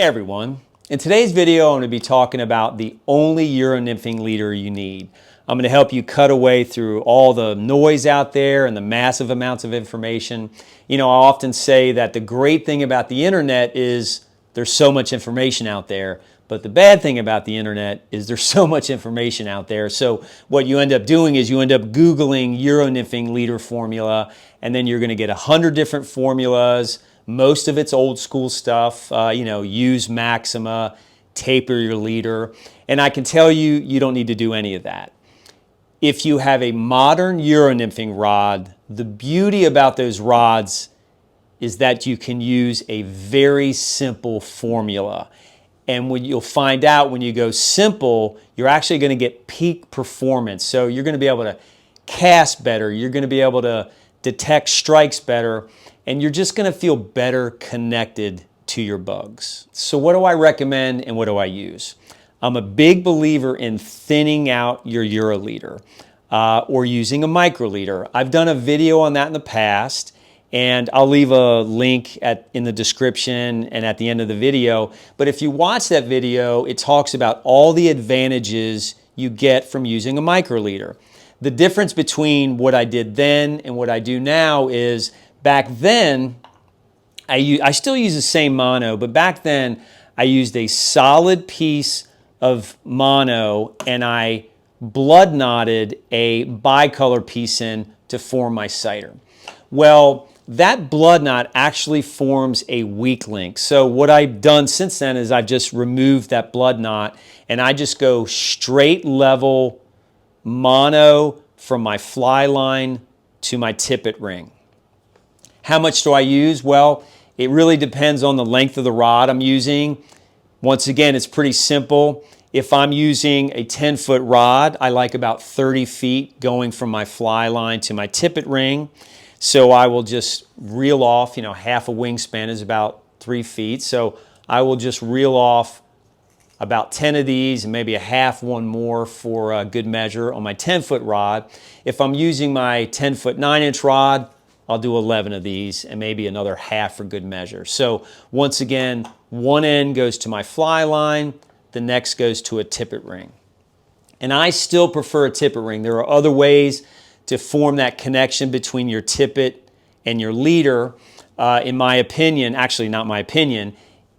Hey everyone, in today's video I'm going to be talking about the only Euro Nymphing leader you need. I'm going to help you cut away through all the noise out there and the massive amounts of information. You know, I often say that the great thing about the internet is there's so much information out there, but the bad thing about the internet is there's so much information out there. So what you end up doing is you end up Googling Euro Nymphing leader formula, and then you're going to get 100 different formulas. Most of it's old school stuff, use maxima, taper your leader. And I can tell you, you don't need to do any of that. If you have a modern Euro nymphing rod, the beauty about those rods is that you can use a very simple formula. And what you'll find out when you go simple, you're actually going to get peak performance. So you're going to be able to cast better, you're going to be able to detect strikes better, and you're just going to feel better connected to your bugs. So what do I recommend and what do I use? I'm a big believer in thinning out your Euro leader or using a micro leader. I've done a video on that in the past, and I'll leave a link in the description and at the end of the video. But if you watch that video, it talks about all the advantages you get from using a micro leader. The difference between what I did then and what I do now is back then, I still use the same mono, but back then I used a solid piece of mono and I blood knotted a bicolor piece in to form my sighter. Well, that blood knot actually forms a weak link. So what I've done since then is I've just removed that blood knot and I just go straight level mono from my fly line to my tippet ring. How much do I use? Well, it really depends on the length of the rod I'm using. Once again, it's pretty simple. If I'm using a 10-foot rod, I like about 30 feet going from my fly line to my tippet ring. So I will just reel off, half a wingspan is about 3 feet. So I will just reel off about 10 of these and maybe a half one more for a good measure on my 10-foot rod. If I'm using my 10-foot 9-inch rod, I'll do 11 of these and maybe another half for good measure. So once again, one end goes to my fly line, the next goes to a tippet ring. And I still prefer a tippet ring. There are other ways to form that connection between your tippet and your leader. In my opinion, actually not my opinion,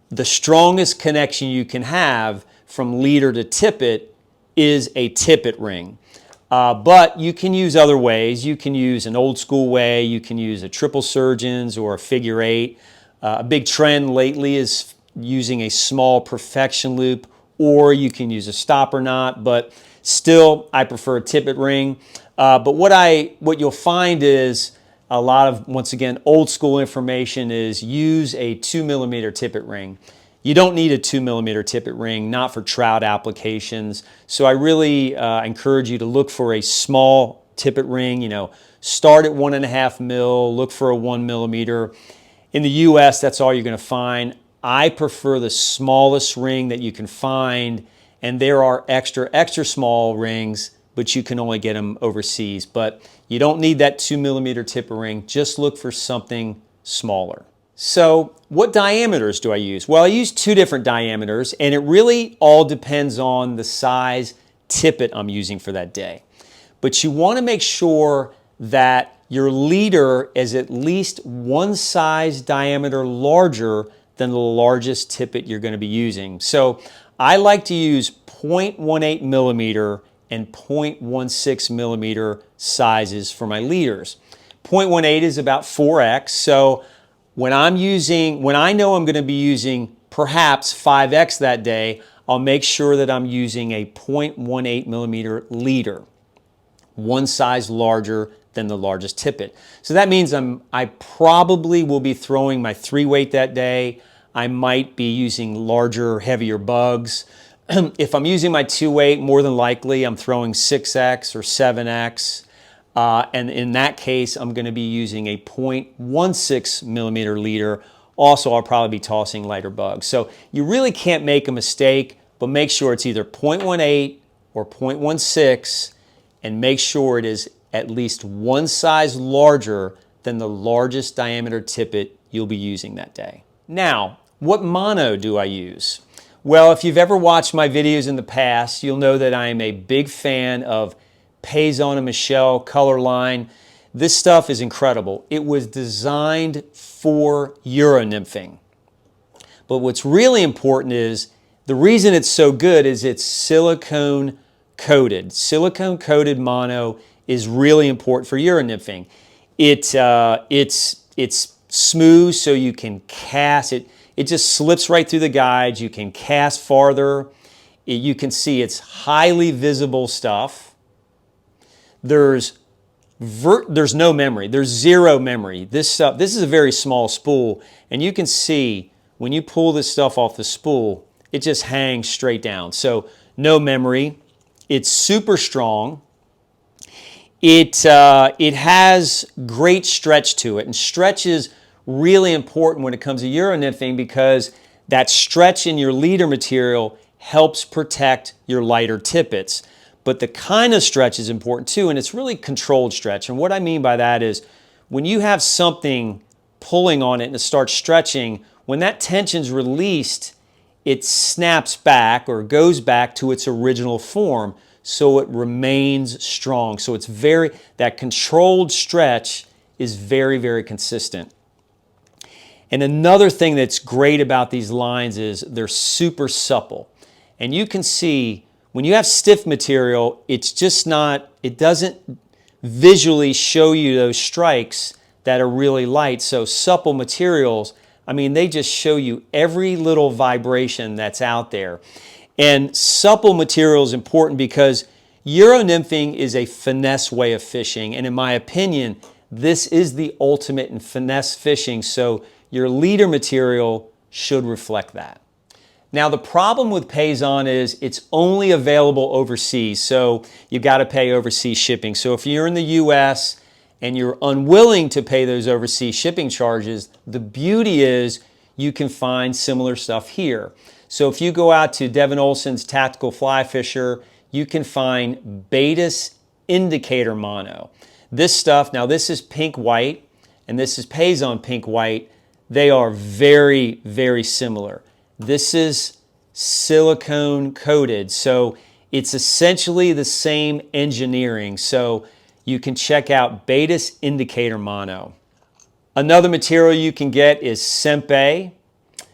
the strongest connection you can have from leader to tippet is a tippet ring. But you can use other ways. You can use an old school way. You can use a triple surgeons or a figure eight. A big trend lately is using a small perfection loop, or you can use a stopper knot, but still I prefer a tippet ring. But what you'll find is a lot of, once again, old school information is use a 2mm tippet ring. You don't need a 2mm tippet ring, not for trout applications. So I really encourage you to look for a small tippet ring. Start at 1.5 mil, look for a 1mm. In the US, that's all you're going to find. I prefer the smallest ring that you can find, and there are extra small rings, but you can only get them overseas. But you don't need that 2mm tippet ring. Just look for something smaller. So what diameters do I use? Well, I use 2 different diameters, and it really all depends on the size tippet I'm using for that day. But you want to make sure that your leader is at least 1 size diameter larger than the largest tippet you're going to be using. So I like to use 0.18 millimeter and 0.16 millimeter sizes for my leaders. 0.18 is about 4x. So when I know I'm going to be using perhaps 5x that day, I'll make sure that I'm using a 0.18 millimeter leader, 1 size larger than the largest tippet. So that means I probably will be throwing my 3-weight that day. I might be using larger, heavier bugs. If I'm using my 2-weight, more than likely I'm throwing 6x or 7x. And in that case, I'm going to be using a 0.16 millimeter leader. Also, I'll probably be tossing lighter bugs. So you really can't make a mistake, but make sure it's either 0.18 or 0.16, and make sure it is at least 1 size larger than the largest diameter tippet you'll be using that day. Now, What mono do I use? Well, if you've ever watched my videos in the past, you'll know that I am a big fan of Payson and Michelle color line. This stuff is incredible. It was designed for Euro nymphing. But what's really important is the reason it's so good is it's silicone coated. Silicone coated mono is really important for Euro nymphing. It's smooth, so you can cast it. It just slips right through the guides. You can cast farther. You can see it's highly visible stuff. There's no memory. There's zero memory. This is a very small spool, and you can see when you pull this stuff off the spool, it just hangs straight down. So no memory. It's super strong. It has great stretch to it, and stretch is really important when it comes to Euro nymphing because that stretch in your leader material helps protect your lighter tippets. But the kind of stretch is important too, and it's really controlled stretch. And what I mean by that is when you have something pulling on it and it starts stretching, when that tension's released, it snaps back or goes back to its original form, so it remains strong. So it's that controlled stretch is very, very consistent. And another thing that's great about these lines is they're super supple. And you can see when you have stiff material, it doesn't visually show you those strikes that are really light. So supple materials, I mean, they just show you every little vibration that's out there. And supple material is important because Euro nymphing is a finesse way of fishing. And in my opinion, this is the ultimate in finesse fishing. So your leader material should reflect that. Now, the problem with Payson is it's only available overseas, so you've got to pay overseas shipping. So if you're in the US and you're unwilling to pay those overseas shipping charges, the beauty is you can find similar stuff here. So if you go out to Devin Olson's Tactical Fly Fisher, you can find Baetis Indicator Mono. This stuff, now this is pink white, and this is Payson pink white. They are very, very similar. This is silicone coated, so it's essentially the same engineering. So you can check out Baetis Indicator Mono. Another material you can get is Sempe.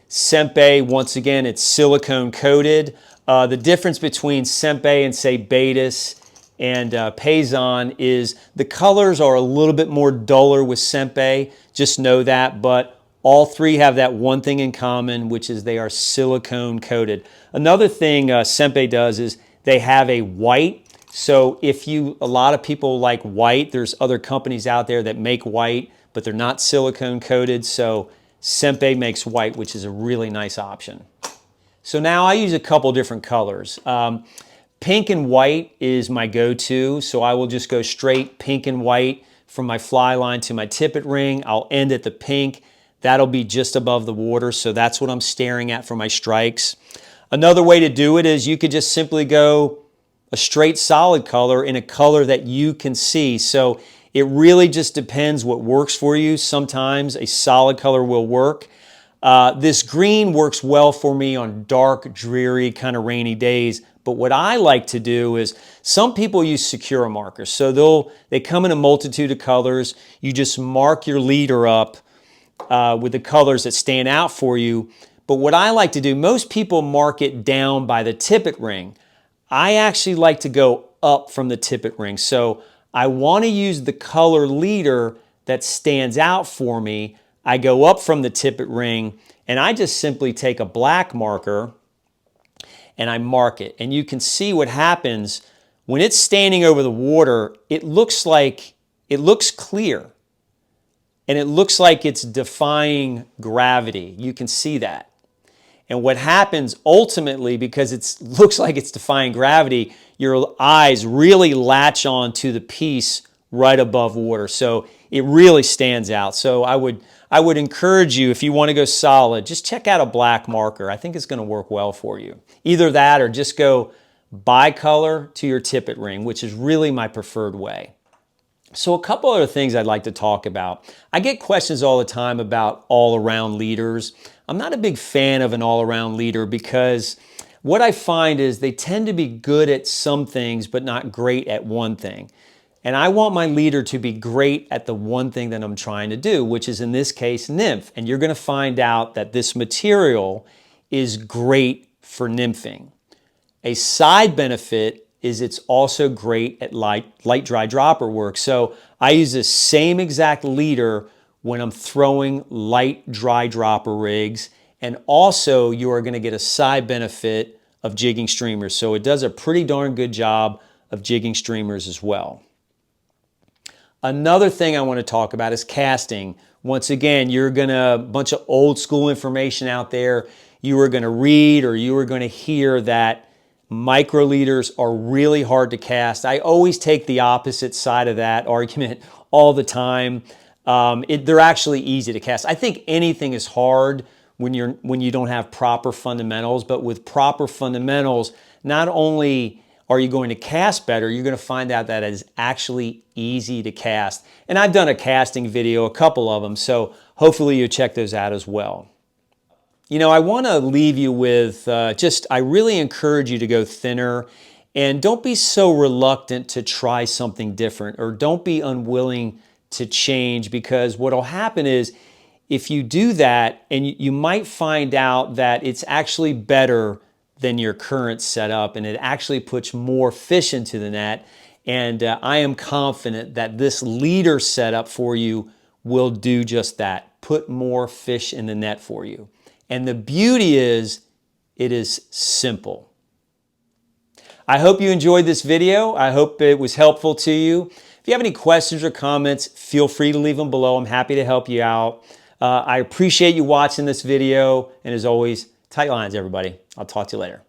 Sempe, once again, it's silicone coated. The difference between Sempe and, say, Baetis and Payson is the colors are a little bit more duller with Sempe. Just know that, but all three have that one thing in common, which is they are silicone coated. Another thing Sempe does is they have a white. So a lot of people like white. There's other companies out there that make white, but they're not silicone coated. So Sempe makes white, which is a really nice option. So now I use a couple different colors. Pink and white is my go-to. So I will just go straight pink and white from my fly line to my tippet ring. I'll end at the pink. That'll be just above the water, so that's what I'm staring at for my strikes. Another way to do it is you could just simply go a straight solid color in a color that you can see. So it really just depends what works for you. Sometimes a solid color will work. This green works well for me on dark, dreary, kind of rainy days. But what I like to do is some people use Secura markers. So they come in a multitude of colors. You just mark your leader up with the colors that stand out for you. But what I like to do, most people mark it down by the tippet ring. I actually like to go up from the tippet ring. So I want to use the color leader that stands out for me. I go up from the tippet ring and I just simply take a black marker and I mark it. And you can see what happens when it's standing over the water. It looks clear. And it looks like it's defying gravity. You can see that. And what happens ultimately, because it looks like it's defying gravity, your eyes really latch on to the piece right above water. So it really stands out. So I would encourage you, if you want to go solid, just check out a black marker. I think it's going to work well for you. Either that or just go bicolor to your tippet ring, which is really my preferred way. So a couple other things I'd like to talk about. I get questions all the time about all-around leaders. I'm not a big fan of an all-around leader because what I find is they tend to be good at some things but not great at one thing. And I want my leader to be great at the one thing that I'm trying to do, which is in this case, nymph. And you're going to find out that this material is great for nymphing. A side benefit is it's also great at light dry dropper work. So I use the same exact leader when I'm throwing light dry dropper rigs. And also you are going to get a side benefit of jigging streamers. So it does a pretty darn good job of jigging streamers as well. Another thing I want to talk about is casting. Once again, you're going to, a bunch of old school information out there. You are going to read or you are going to hear that micro leaders are really hard to cast. I always take the opposite side of that argument all the time. They're actually easy to cast. I think anything is hard when you don't have proper fundamentals, but with proper fundamentals, not only are you going to cast better, you're going to find out that it is actually easy to cast. And I've done a casting video, a couple of them, so hopefully you check those out as well. You know, I want to leave you with I really encourage you to go thinner, and don't be so reluctant to try something different, or don't be unwilling to change, because what will happen is if you do that, and you might find out that it's actually better than your current setup, and it actually puts more fish into the net. And I am confident that this leader setup for you will do just that, put more fish in the net for you. And the beauty is, it is simple. I hope you enjoyed this video. I hope it was helpful to you. If you have any questions or comments, feel free to leave them below. I'm happy to help you out. I appreciate you watching this video. And as always, tight lines, everybody. I'll talk to you later.